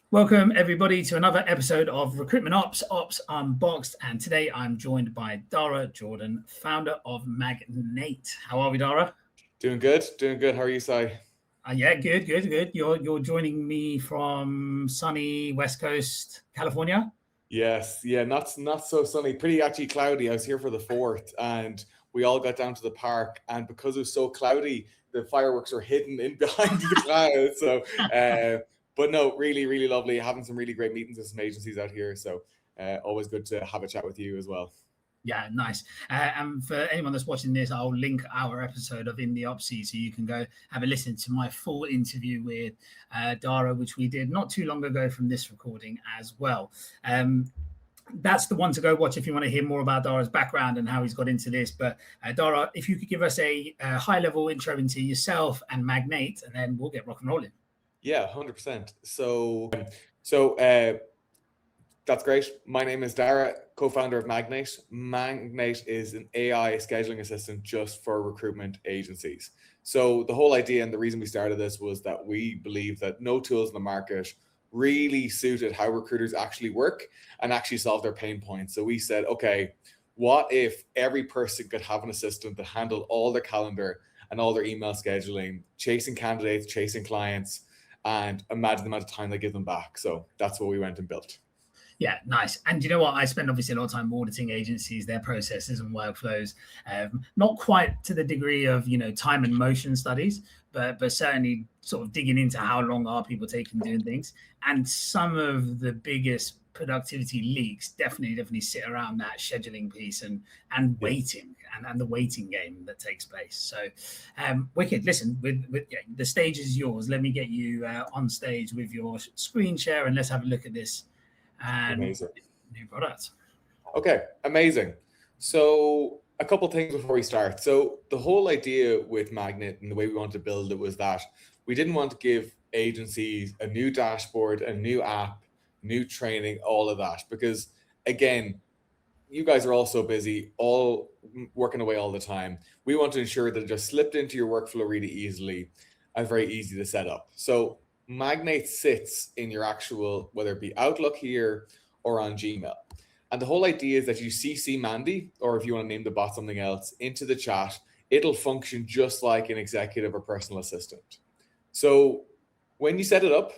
Welcome everybody to another episode of RecruitmentOps, Ops Unboxed, and today I'm joined by Daragh Jordan, founder of Magnate. How are we, Daragh? Doing good. How are you, Si? Yeah, good. You're joining me from sunny West Coast, California. Yes, yeah, not so sunny. Pretty actually cloudy. I was here for the 4th, and we all got down to the park. And because it was so cloudy, the fireworks are hidden in behind the clouds. So, but no, really, really lovely. Having some really great meetings with some agencies out here. So, always good to have a chat with you as well. Yeah, nice. And for anyone that's watching this, I'll link our episode of In the Opsy so you can go have a listen to my full interview with Daragh, which we did not too long ago from this recording as well. That's the one to go watch if you want to hear more about Dara's background and how he's got into this. But Daragh, if you could give us a high-level intro into yourself and Magnate, and then we'll get rock and rolling. Yeah, 100%. So that's great. My name is Daragh, co-founder of Magnate. Magnate is an AI scheduling assistant just for recruitment agencies. So the whole idea and the reason we started this was that we believe that no tools in the market really suited how recruiters actually work and actually solve their pain points. So we said, okay, what if every person could have an assistant that handled all their calendar and all their email scheduling, chasing candidates, chasing clients, and imagine the amount of time they give them back. So that's what we went and built. Yeah, nice. And you know what? I spend obviously a lot of time auditing agencies, their processes and workflows. Not quite to the degree of time and motion studies, but certainly sort of digging into how long are people taking doing things. And some of the biggest productivity leaks definitely sit around that scheduling piece and waiting and the waiting game that takes place. So wicked. Listen, with the stage is yours. Let me get you on stage with your screen share and let's have a look at this. And amazing. New product. Okay, amazing. So a couple things before we start. So the whole idea with Magnate and the way we wanted to build it was that we didn't want to give agencies a new dashboard, a new app, new training, all of that. Because again, you guys are all so busy, all working away all the time. We want to ensure that it just slipped into your workflow really easily and very easy to set up. So Magnate sits in your actual, whether it be Outlook here or on Gmail. And the whole idea is that you CC Mandy, or if you want to name the bot something else, into the chat. It'll function just like an executive or personal assistant. So when you set it up,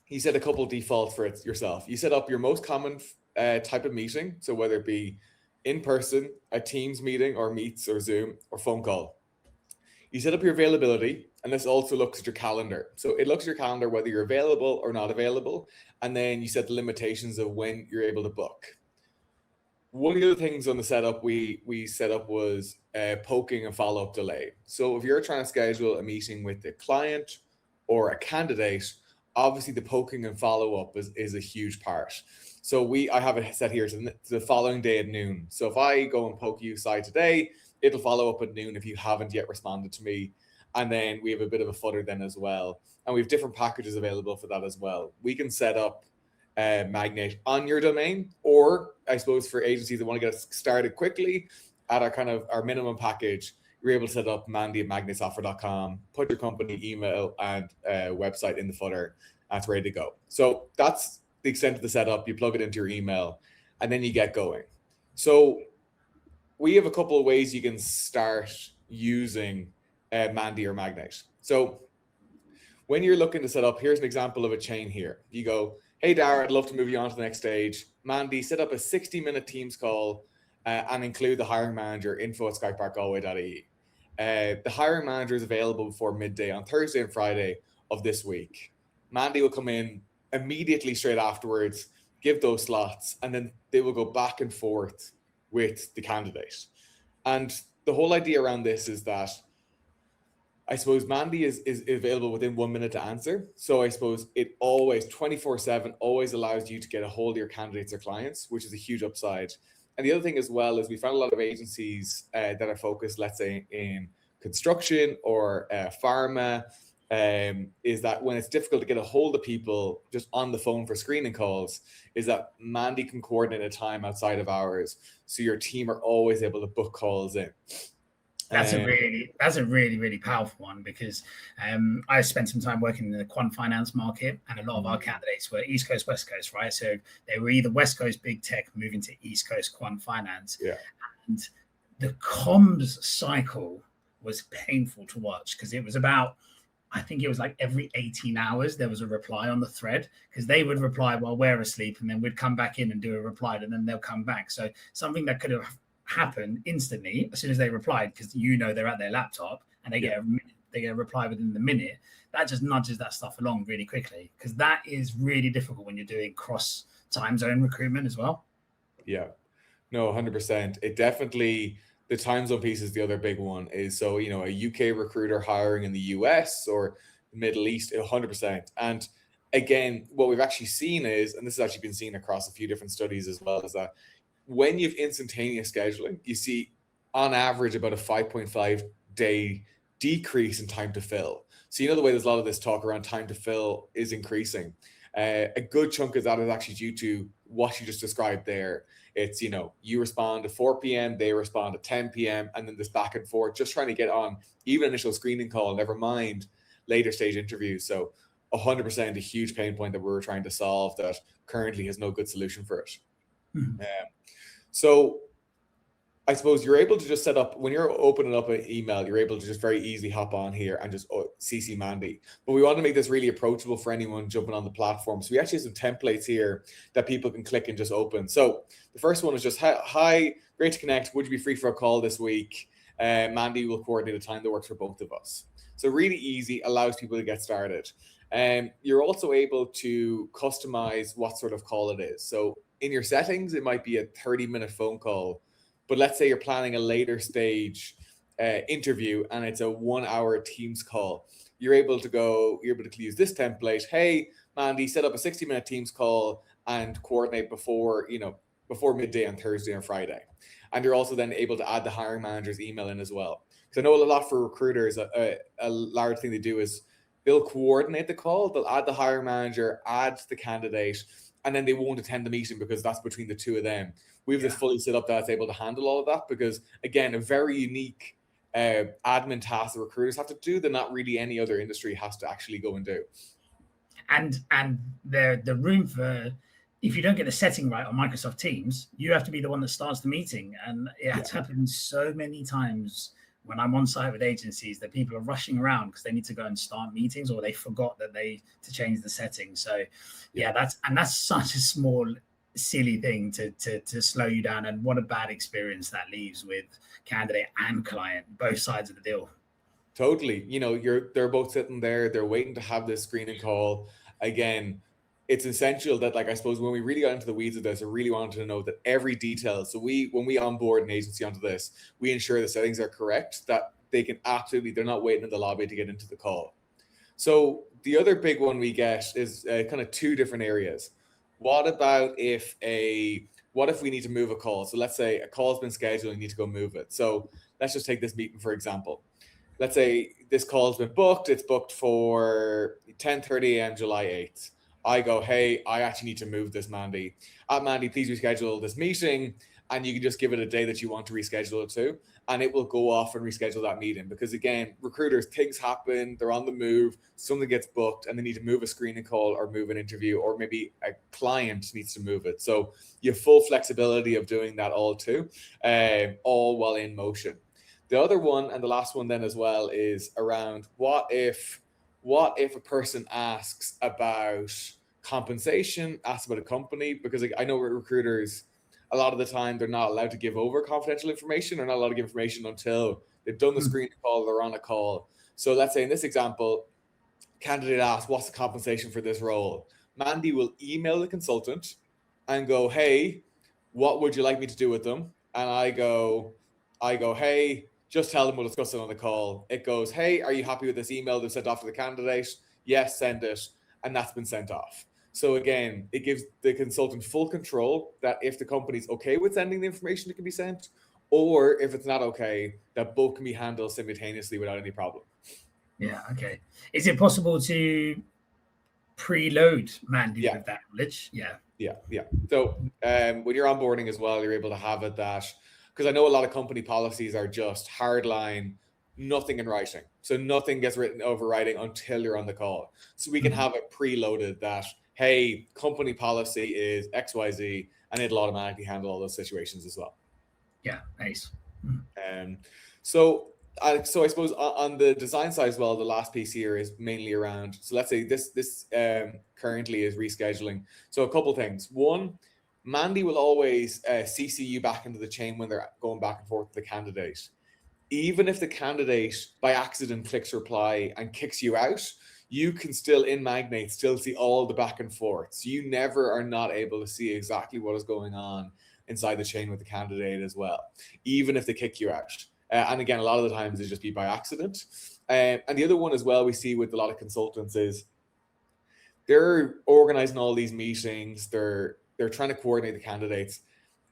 you set a couple of defaults for it yourself. You set up your most common type of meeting. So whether it be in person, a Teams meeting or Meets or Zoom or phone call. You set up your availability, and this also looks at your calendar. So it looks at your calendar whether you're available or not available, and then you set the limitations of when you're able to book. One of the other things on the setup we set up was poking and follow-up delay. So if you're trying to schedule a meeting with a client or a candidate, obviously the poking and follow-up is a huge part. So I have it set here to the following day at noon. So if I go and poke you side today, it'll follow up at noon if you haven't yet responded to me. And then we have a bit of a footer then as well. And we have different packages available for that as well. We can set up Magnate on your domain, or I suppose for agencies that want to get us started quickly at our minimum package, you're able to set up Mandy at magnatesoffer.com, put your company email and website in the footer, and it's ready to go. So that's the extent of the setup. You plug it into your email and then you get going. So we have a couple of ways you can start using Mandy or Magnate. So when you're looking to set up, here's an example of a chain here. You go, hey, Daragh, I'd love to move you on to the next stage. Mandy, set up a 60-minute Teams call and include the hiring manager, info@skyparkgalway.ie. The hiring manager is available before midday on Thursday and Friday of this week. Mandy will come in immediately straight afterwards, give those slots, and then they will go back and forth with the candidate. And the whole idea around this is that I suppose Mandy is available within 1 minute to answer. So I suppose it always 24/7 always allows you to get a hold of your candidates or clients, which is a huge upside. And the other thing as well is we found a lot of agencies that are focused, let's say, in construction or pharma, is that when it's difficult to get a hold of people just on the phone for screening calls, is that Mandy can coordinate a time outside of hours. So your team are always able to book calls in. That's a really powerful one, because I spent some time working in the quant finance market, and a lot of our candidates were East Coast, West Coast, right? So they were either West Coast big tech moving to East Coast quant finance. Yeah. And the comms cycle was painful to watch, because it was about, I think it was like every 18 hours there was a reply on the thread, because they would reply while we're asleep, and then we'd come back in and do a reply, and then they'll come back. So something that could have happened instantly as soon as they replied, because they're at their laptop and they get a reply within the minute, that just nudges that stuff along really quickly, because that is really difficult when you're doing cross time zone recruitment as well. Yeah, no, 100%. It definitely, the time zone piece is the other big one. Is so, a UK recruiter hiring in the US or the Middle East, 100%. And again, what we've actually seen is, and this has actually been seen across a few different studies as well, is that when you've instantaneous scheduling, you see on average about a 5.5 day decrease in time to fill. So the way there's a lot of this talk around time to fill is increasing. A good chunk of that is actually due to what you just described there. It's, you respond at 4 p.m., they respond at 10 p.m., and then this back and forth, just trying to get on even initial screening call, never mind later stage interviews. So 100% a huge pain point that we're trying to solve that currently has no good solution for it. So I suppose you're able to just set up, when you're opening up an email, you're able to just very easily hop on here and just CC Mandy. But we want to make this really approachable for anyone jumping on the platform. So we actually have some templates here that people can click and just open. So the first one is just, hi, great to connect. Would you be free for a call this week? Mandy will coordinate a time that works for both of us. So really easy, allows people to get started. You're also able to customize what sort of call it is. So in your settings, it might be a 30-minute phone call, but let's say you're planning a later stage interview and it's a 1 hour Teams call. You're able to use this template. Hey, Mandy, set up a 60-minute Teams call and coordinate before midday on Thursday and Friday. And you're also then able to add the hiring manager's email in as well. Because I know a lot for recruiters, a large thing they do is they'll coordinate the call, they'll add the hiring manager, add the candidate, and then they won't attend the meeting because that's between the two of them. We've this fully set up that's able to handle all of that, because again, a very unique admin task that recruiters have to do that not really any other industry has to actually go and do. And the room for, if you don't get the setting right on Microsoft Teams, you have to be the one that starts the meeting. And it has happened so many times when I'm on site with agencies that people are rushing around because they need to go and start meetings, or they forgot that to change the settings. So that's such a small, silly thing to slow you down. And what a bad experience that leaves with candidate and client, both sides of the deal. Totally. They're both sitting there, they're waiting to have this screening call. Again, it's essential that, I suppose when we really got into the weeds of this, I really wanted to know that every detail. So when we onboard an agency onto this, we ensure the settings are correct, that they can they're not waiting in the lobby to get into the call. So the other big one we get is kind of two different areas. What if we need to move a call? So let's say a call's been scheduled and you need to go move it. So let's just take this meeting, for example. Let's say this call's been booked. It's booked for 10:30 a.m. July 8th. I go, hey, I actually need to move this, Mandy. Mandy, please reschedule this meeting. And you can just give it a day that you want to reschedule it to, and it will go off and reschedule that meeting. Because again, recruiters, things happen, they're on the move, something gets booked and they need to move a screening call or move an interview, or maybe a client needs to move it. So you have full flexibility of doing that all too, all while in motion. The other one, and the last one then as well, is around what if a person asks about compensation, asks about a company, because I know recruiters, a lot of the time they're not allowed to give over confidential information, or not allowed to give information until they've done the screening call, they're on a call. So let's say in this example, candidate asks, what's the compensation for this role? Mandy will email the consultant and go, hey, what would you like me to do with them? And I go, hey, just tell them we'll discuss it on the call. It goes, hey, are you happy with this email they've sent off to the candidate? Yes, send it. And that's been sent off. So again, it gives the consultant full control that if the company's okay with sending the information, it can be sent, or if it's not okay, that both can be handled simultaneously without any problem. Yeah, okay. Is it possible to preload Mandy with that knowledge? Yeah. So when you're onboarding as well, you're able to have it that because I know a lot of company policies are just hardline, nothing in writing. So nothing gets written overriding until you're on the call. So we can have it preloaded that, hey, company policy is XYZ, and it'll automatically handle all those situations as well. Yeah, nice. So I suppose on the design side as well, the last piece here is mainly around, so let's say this currently is rescheduling. So a couple things. One, Mandy will always CC you back into the chain when they're going back and forth with the candidate. Even if the candidate by accident clicks reply and kicks you out, you can still in Magnate still see all the back and forth. So you never are not able to see exactly what is going on inside the chain with the candidate as well, even if they kick you out. And again, a lot of the times it's just be by accident. And the other one as well we see with a lot of consultants is they're organizing all these meetings, they're trying to coordinate the candidates,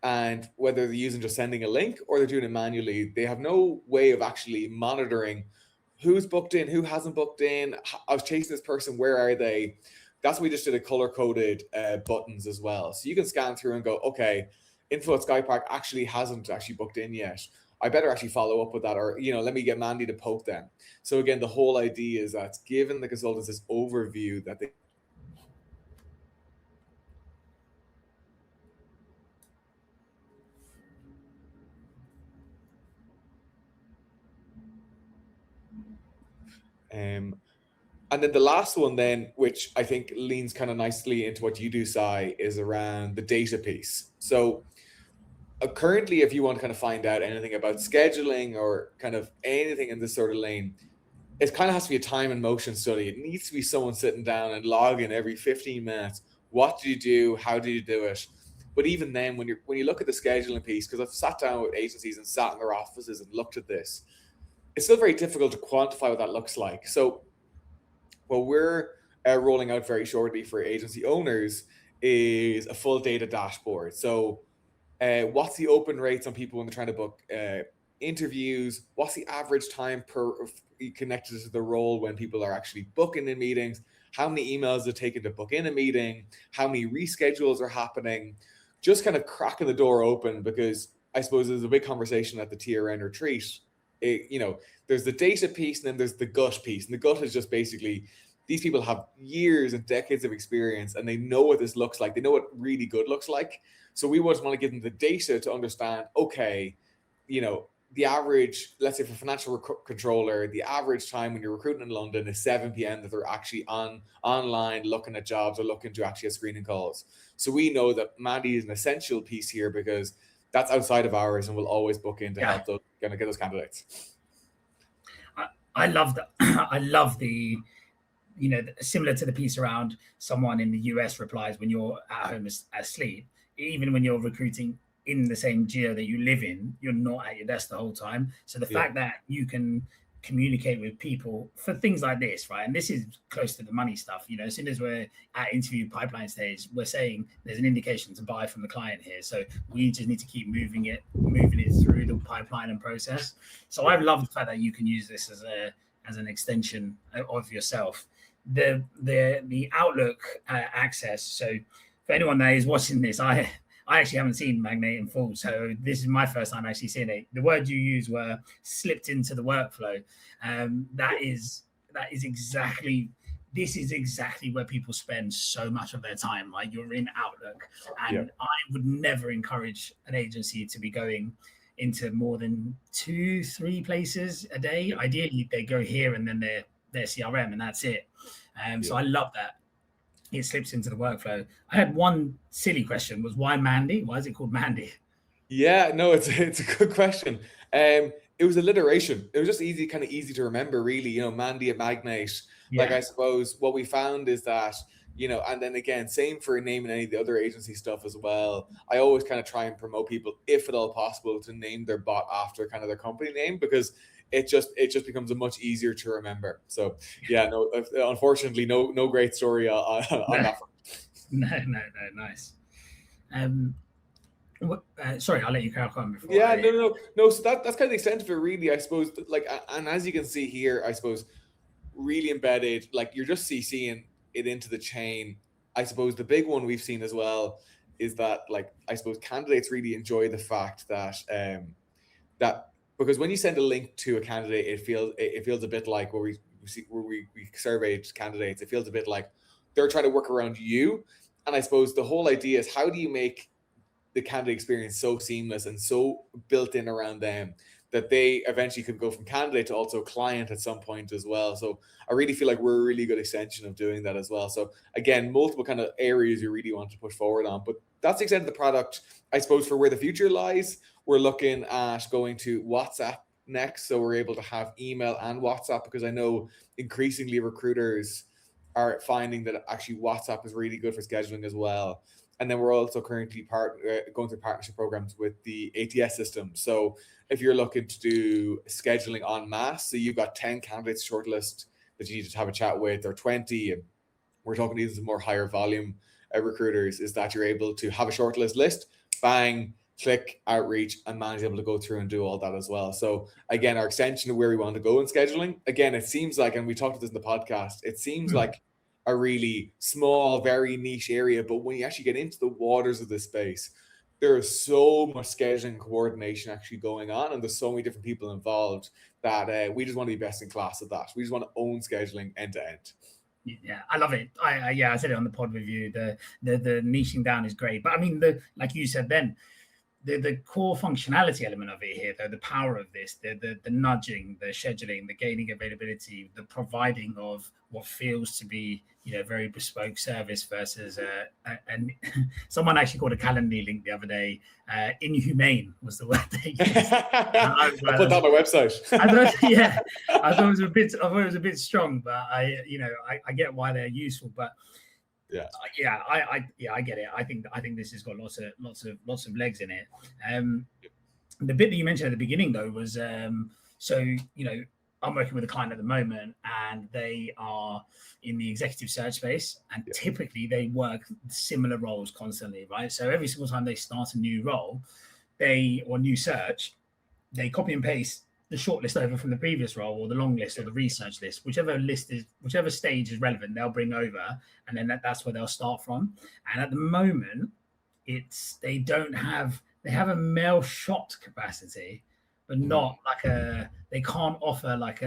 and whether they're using just sending a link or they're doing it manually, they have no way of actually monitoring who's booked in, who hasn't booked in. I was chasing this person, where are they? That's why we just did a color-coded buttons as well. So you can scan through and go, okay, info at Skypark actually hasn't actually booked in yet. I better actually follow up with that, or let me get Mandy to poke them. So again, the whole idea is that it's giving the consultants this overview that they and then the last one then, which I think leans kind of nicely into what you do, Sai, is around the data piece. So currently, if you want to kind of find out anything about scheduling or kind of anything in this sort of lane, it kind of has to be a time and motion study. It needs to be someone sitting down and logging every 15 minutes. What do you do? How do you do it? But even then, when you look at the scheduling piece, because I've sat down with agencies and sat in their offices and looked at this, it's still very difficult to quantify what that looks like. So what we're rolling out very shortly for agency owners is a full data dashboard. So what's the open rates on people when they're trying to book interviews? What's the average time per connected to the role when people are actually booking in meetings? How many emails are taken to book in a meeting? How many reschedules are happening? Just kind of cracking the door open, because I suppose there's a big conversation at the TRN retreat. There's the data piece and then there's the gut piece. And the gut is just basically these people have years and decades of experience and they know what this looks like. They know what really good looks like. So we just want to give them the data to understand, okay, the average, let's say for financial controller, the average time when you're recruiting in London is 7 p.m. that they're actually online looking at jobs or looking to actually have screening calls. So we know that Mandy is an essential piece here because that's outside of hours and we'll always book in to help those get those candidates. I love that. I love the, similar to the piece around someone in the US replies when you're at home asleep. Even when you're recruiting in the same geo that you live in, you're not at your desk the whole time. So the fact that you can communicate with people for things like this, right? And this is close to the money stuff. As soon as we're at interview pipeline stage, we're saying there's an indication to buy from the client here. So we just need to keep moving it through the pipeline and process. So I love the fact that you can use this as an extension of yourself. The Outlook access. So for anyone that is watching this, I actually haven't seen Magnate in full, so this is my first time actually seeing it. The word you used were slipped into the workflow. This is exactly where people spend so much of their time. Like, you're in Outlook, and I would never encourage an agency to be going into more than 2-3 places a day. Ideally, they go here and then their CRM, and that's it. So I love that it slips into the workflow. I had one silly question: was why Mandy? Why is it called Mandy? Yeah, no, it's a good question. It was alliteration. It was just easy to remember, really. Mandy and Magnate. Like, I suppose what we found is that, and then again, same for naming any of the other agency stuff as well. I always kind of try and promote people, if at all possible, to name their bot after kind of their company name, because it just becomes a much easier to remember. So unfortunately, no great story on that front. No, nice. Sorry, I'll let you crack on before. No. So that's kind of the extent of it, really. I suppose, and as you can see here, I suppose really embedded, like, you're just CCing it into the chain. I suppose the big one we've seen as well is that, like, I suppose candidates really enjoy the fact that that because when you send a link to a candidate, it feels a bit like where we surveyed candidates, it feels a bit like they're trying to work around you. And I suppose the whole idea is, how do you make the candidate experience so seamless and so built in around them that they eventually could go from candidate to also client at some point as well. So I really feel like we're a really good extension of doing that as well. So again, multiple kind of areas you really want to push forward on, but that's the extent of the product. I suppose for where the future lies, we're looking at going to WhatsApp next. So we're able to have email and WhatsApp, because I know increasingly recruiters are finding that actually WhatsApp is really good for scheduling as well. And then we're also currently going through partnership programs with the ATS system. So if you're looking to do scheduling en masse, so you've got 10 candidates shortlist that you need to have a chat with, or 20, and we're talking to these more higher volume recruiters, is that you're able to have a shortlist list, bang, click outreach, and manage able to go through and do all that as well. So again, our extension of where we want to go in scheduling, again, it seems like, and we talked about this in the podcast, it seems like a really small, very niche area, but when you actually get into the waters of this space, there is so much scheduling coordination actually going on, and there's so many different people involved that we just want to be best in class at that. We just want to own scheduling end to end. Yeah, I love it. I said it on the pod with you. The niching down is great, but I mean, like you said then, the core functionality element of it here, though, the power of this, the nudging, the scheduling, the gaining availability, the providing of what feels to be, very bespoke service versus and someone actually called a Calendly link the other day. Inhumane was the word they used. I put that on my website. I thought it was a bit strong, but I get why they're useful, but. I get it. I think this has got lots of legs in it. The bit that you mentioned at the beginning, though, was I'm working with a client at the moment, and they are in the executive search space, and typically they work similar roles constantly, right? So every single time they start a new role, or new search, they copy and paste the shortlist over from the previous role, or the long list, or the research list, whichever stage is relevant, they'll bring over, and then that's where they'll start from. And at the moment, they have a mail shot capacity, but not they can't offer like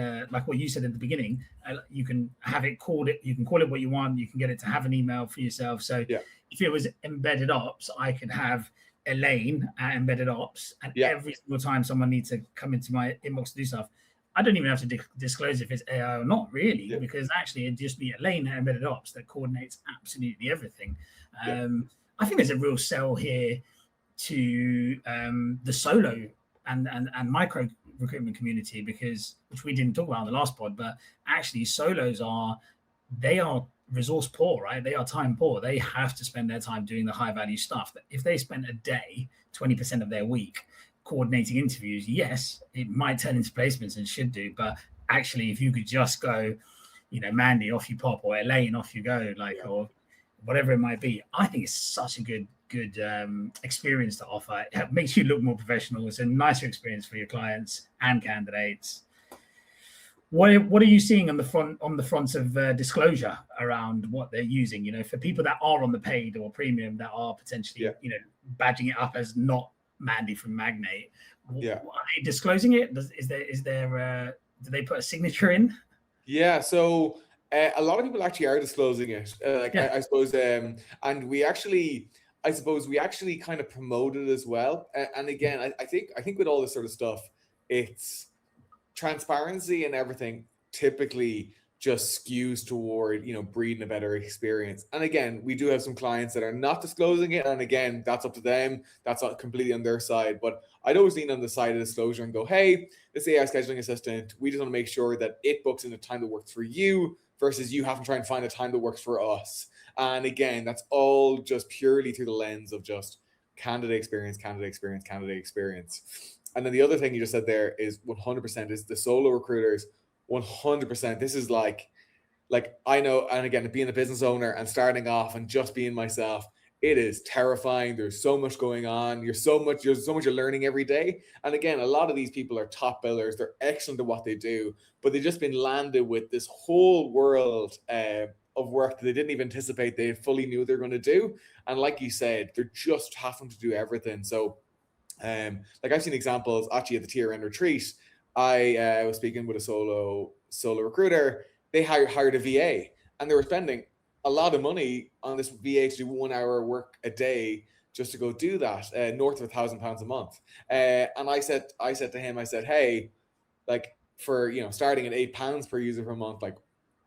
what you said at the beginning. You can have it you can call it what you want. You can get it to have an email for yourself. So if it was embedded ops, I could have Elaine at Embedded Ops, and every single time someone needs to come into my inbox to do stuff, I don't even have to disclose if it's AI or not, really, because actually it'd just be Elaine at Embedded Ops that coordinates absolutely everything. I think there's a real sell here to the solo and micro recruitment community, which we didn't talk about on the last pod, but actually solos are resource poor, right? They are time poor. They have to spend their time doing the high value stuff. If they spent a day, 20% of their week coordinating interviews, yes, it might turn into placements and should do. But actually, if you could just go, Mandy, off you pop, or Elaine, off you go, or whatever it might be, I think it's such a good experience to offer. It makes you look more professional. It's a nicer experience for your clients and candidates. What are you seeing on the front of disclosure around what they're using? For people that are on the paid or premium that are potentially badging it up as not Mandy from Magnate. Are they disclosing it? Do they put a signature in? Yeah, so a lot of people actually are disclosing it. I suppose, and we actually kind of promote it as well. And again, I think with all this sort of stuff, it's transparency and everything typically just skews toward breeding a better experience. And again, we do have some clients that are not disclosing it, and again, that's up to them. That's not completely on their side. But I'd always lean on the side of disclosure and go, hey, this AI scheduling assistant, we just want to make sure that it books in a time that works for you versus you have to try and find a time that works for us. And again, that's all just purely through the lens of just candidate experience. And then the other thing you just said there is 100% is the solo recruiters. 100%. This is like I know, and again, being a business owner and starting off and just being myself, it is terrifying. There's so much going on. There's so much you're learning every day. And again, a lot of these people are top billers. They're excellent at what they do, but they've just been landed with this whole world of work that they didn't even anticipate they fully knew they're going to do. And like you said, they're just having to do everything. So like I've seen examples actually at the tier end retreat. I was speaking with a solo recruiter. They hired a VA, and they were spending a lot of money on this VA to do 1 hour work a day just to go do that, north of £1,000 a month. And I said to him, I said, hey, like for starting at £8 per user per month, like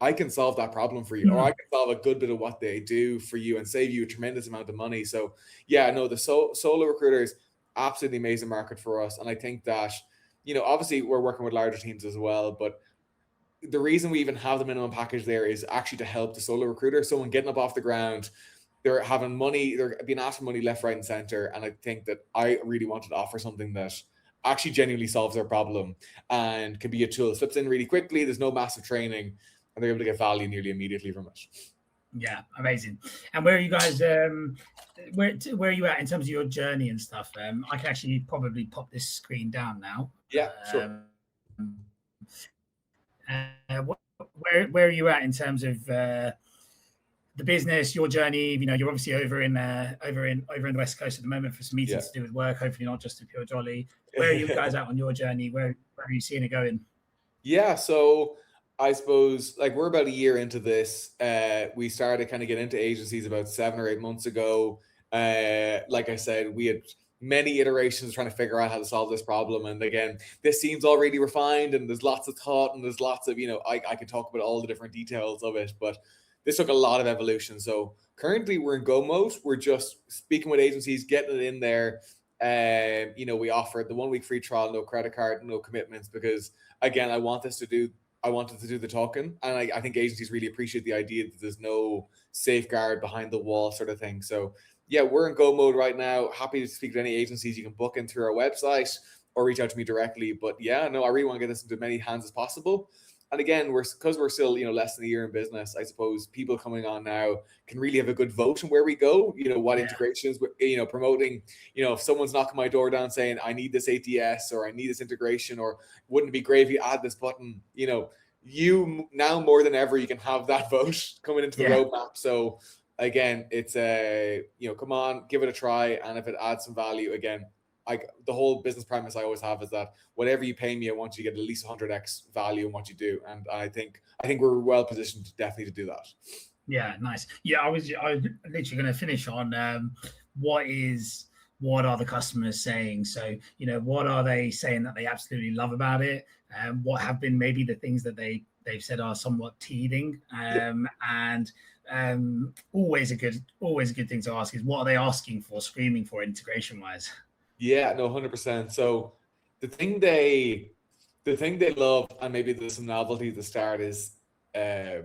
I can solve that problem for you, or I can solve a good bit of what they do for you and save you a tremendous amount of money. So yeah, no, the solo recruiters, absolutely amazing market for us. And I think that, obviously we're working with larger teams as well, but the reason we even have the minimum package there is actually to help the solo recruiter, someone getting up off the ground. They're having money, they're being asked for money left, right, and center. And I think that I really wanted to offer something that actually genuinely solves their problem and can be a tool. It slips in really quickly, there's no massive training, and they're able to get value nearly immediately from it. Yeah, amazing. And where are you guys? Where are you at in terms of your journey and stuff? I can actually probably pop this screen down now. Yeah, sure. Where are you at in terms of the business, your journey? You're obviously over in the West Coast at the moment for some meetings to do with work. Hopefully not just a pure jolly. Where are you guys at on your journey? Where are you seeing it going? Yeah, so I suppose like we're about a year into this. We started kind of getting into agencies about 7 or 8 months ago. Like I said, we had many iterations trying to figure out how to solve this problem. And again, this seems already refined and there's lots of thought and there's lots of, I could talk about all the different details of it, but this took a lot of evolution. So currently we're in go mode. We're just speaking with agencies, getting it in there. We offer the 1 week free trial, no credit card, no commitments, because again, I wanted to do the talking, and I think agencies really appreciate the idea that there's no safeguard behind the wall sort of thing. So yeah, we're in go mode right now. Happy to speak to any agencies. You can book in through our website or reach out to me directly. But yeah, no, I really want to get this into as many hands as possible. And again, because we're still less than a year in business, I suppose people coming on now can really have a good vote on where we go. What integrations, promoting. If someone's knocking my door down saying I need this ATS or I need this integration, or wouldn't it be great if you add this button? You now more than ever you can have that vote coming into the roadmap. So again, it's come on, give it a try, and if it adds some value, again, the whole business premise I always have is that whatever you pay me, I want you to get at least 100x value in what you do, and I think we're well positioned definitely to do that. Yeah, nice. Yeah, I was literally going to finish on what are the customers saying? So what are they saying that they absolutely love about it? What have been maybe the things that they've said are somewhat teething? And always a good thing to ask is what are they asking for, screaming for integration wise? Yeah, no, 100%. So the thing they love, and maybe there's some novelty at the start, is they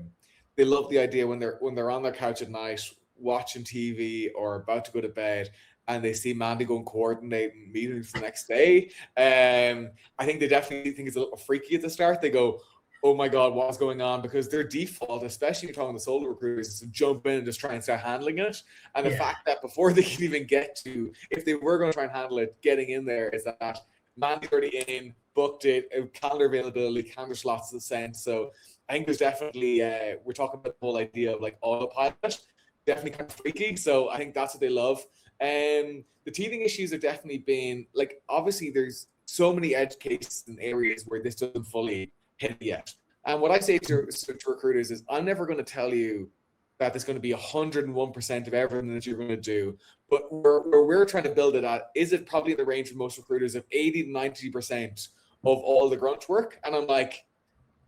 love the idea when they're on their couch at night watching TV or about to go to bed, and they see Mandy go and coordinate meetings the next day. I think they definitely think it's a little freaky at the start. They go, oh my God, what's going on? Because their default, especially if you're talking to solo recruiters, is to jump in and just try and start handling it. And the fact that before they can even get to, if they were going to try and handle it, getting in there, is that Mandy's already in, booked it, calendar availability, calendar slots are sent. So I think there's definitely, we're talking about the whole idea of like autopilot, definitely kind of freaky. So I think that's what they love. The teething issues have definitely been, like, obviously there's so many edge cases and areas where this doesn't fully hit yet. And what I say to recruiters is, I'm never going to tell you that there's going to be 101% of everything that you're going to do. But where we're trying to build it at, is it probably in the range for most recruiters of 80 to 90% of all the grunt work? And I'm like,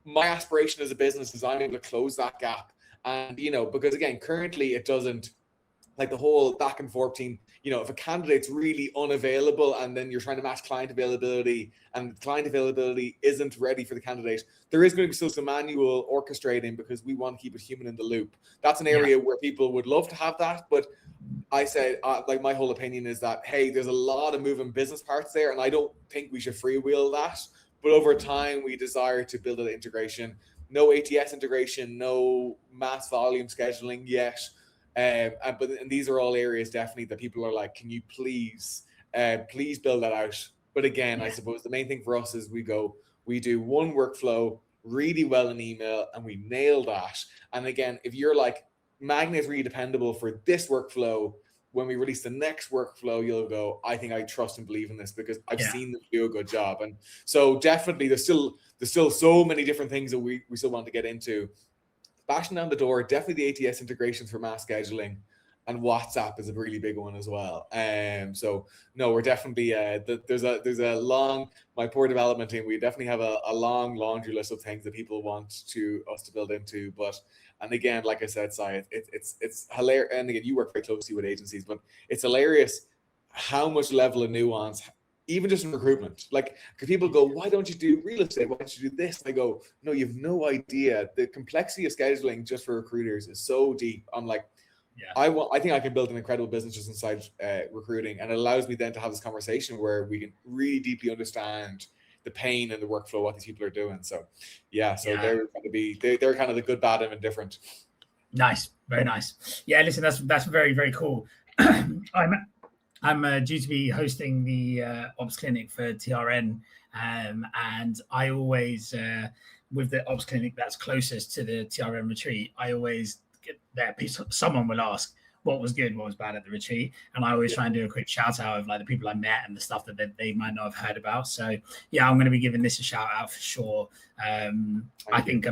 my aspiration as a business is I'm able to close that gap. And, because again, currently it doesn't, like the whole back and forth team, if a candidate's really unavailable and then you're trying to match client availability and client availability isn't ready for the candidate, there is going to be still some manual orchestrating because we want to keep it human in the loop. That's an area where people would love to have that. But I said, like, my whole opinion is that, hey, there's a lot of moving business parts there, and I don't think we should freewheel that. But over time, we desire to build an integration. No ATS integration, no mass volume scheduling yet. But these are all areas definitely that people are like, can you please build that out? But again, I suppose the main thing for us is we do one workflow, really well in email, and we nailed that. And again, if you're like, Magnate's really dependable for this workflow, when we release the next workflow, you'll go, I think I trust and believe in this because I've seen them do a good job. And so definitely there's still so many different things that we still want to get into. Bashing down the door, definitely the ATS integrations for mass scheduling, and WhatsApp is a really big one as well. So no, we're definitely there's a long, my poor development team, we definitely have a long laundry list of things that people want us to build into. And again, like I said, Si, it's hilarious. And again, you work very closely with agencies, but it's hilarious how much level of nuance, even just in recruitment. Like, because people go, why don't you do real estate? Why don't you do this? And I go, no, you have no idea. The complexity of scheduling just for recruiters is so deep. I'm like, I think I can build an incredible business just inside recruiting, and it allows me then to have this conversation where we can really deeply understand the pain and the workflow, what these people are doing. So they're going to be they're kind of the good, bad, and indifferent. Nice, very nice. Yeah, listen, that's very, very cool. I'm due to be hosting the Ops Clinic for TRN, and I always with the Ops Clinic that's closest to the TRN retreat, I always get there. Someone will ask what was good, what was bad at the retreat, and I always try and do a quick shout out of like the people I met and the stuff that they might not have heard about. So yeah, I'm going to be giving this a shout out for sure. I think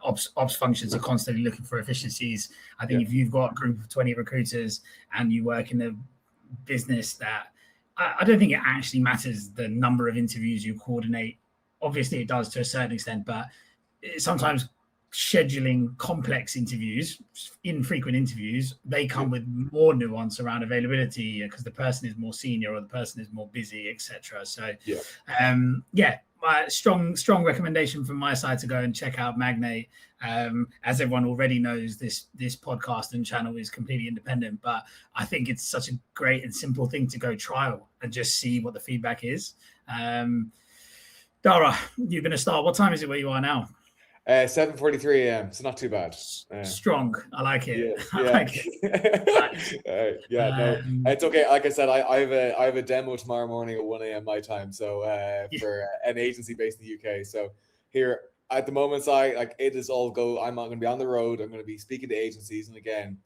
ops functions are constantly looking for efficiencies. I think if you've got a group of 20 recruiters and you work in a business that I don't think it actually matters the number of interviews you coordinate. Obviously it does to a certain extent, but sometimes scheduling complex interviews, infrequent interviews, they come with more nuance around availability because the person is more senior or the person is more busy, etc. So my strong recommendation from my side to go and check out Magnate. As everyone already knows, this podcast and channel is completely independent, but I think it's such a great and simple thing to go trial and just see what the feedback is. Daragh, you're going to start. What time is it where you are now? 7:43 a.m. So not too bad. Strong. I like it. I like it. No, it's okay. Like I said, I have a demo tomorrow morning at 1 a.m. my time. So for an agency based in the UK. So here at the moment, it is all go. I'm not going to be on the road. I'm going to be speaking to agencies. And again,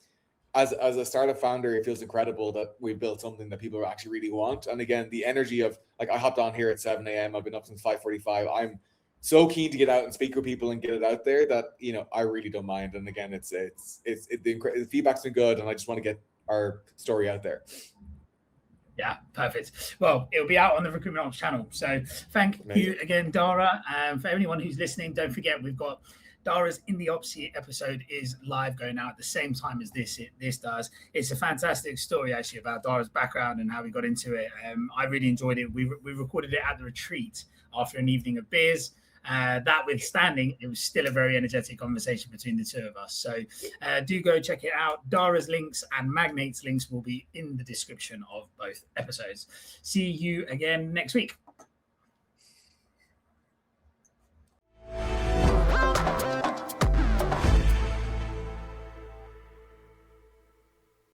as a startup founder, it feels incredible that we built something that people actually really want. And again, the energy of like, I hopped on here at 7 a.m. I've been up since 5:45. I'm so keen to get out and speak with people and get it out there that, I really don't mind. And again, the feedback's been good, and I just want to get our story out there. Yeah, perfect. Well, it'll be out on the Recruitment Ops channel. So thank you again, Daragh. For anyone who's listening, don't forget we've got Daragh's In the Ops episode is live, going out at the same time as this does. It's a fantastic story actually about Daragh's background and how he got into it. I really enjoyed it. We recorded it at the retreat after an evening of beers. That withstanding, it was still a very energetic conversation between the two of us. So do go check it out. Daragh's links and Magnate's links will be in the description of both episodes. See you again next week.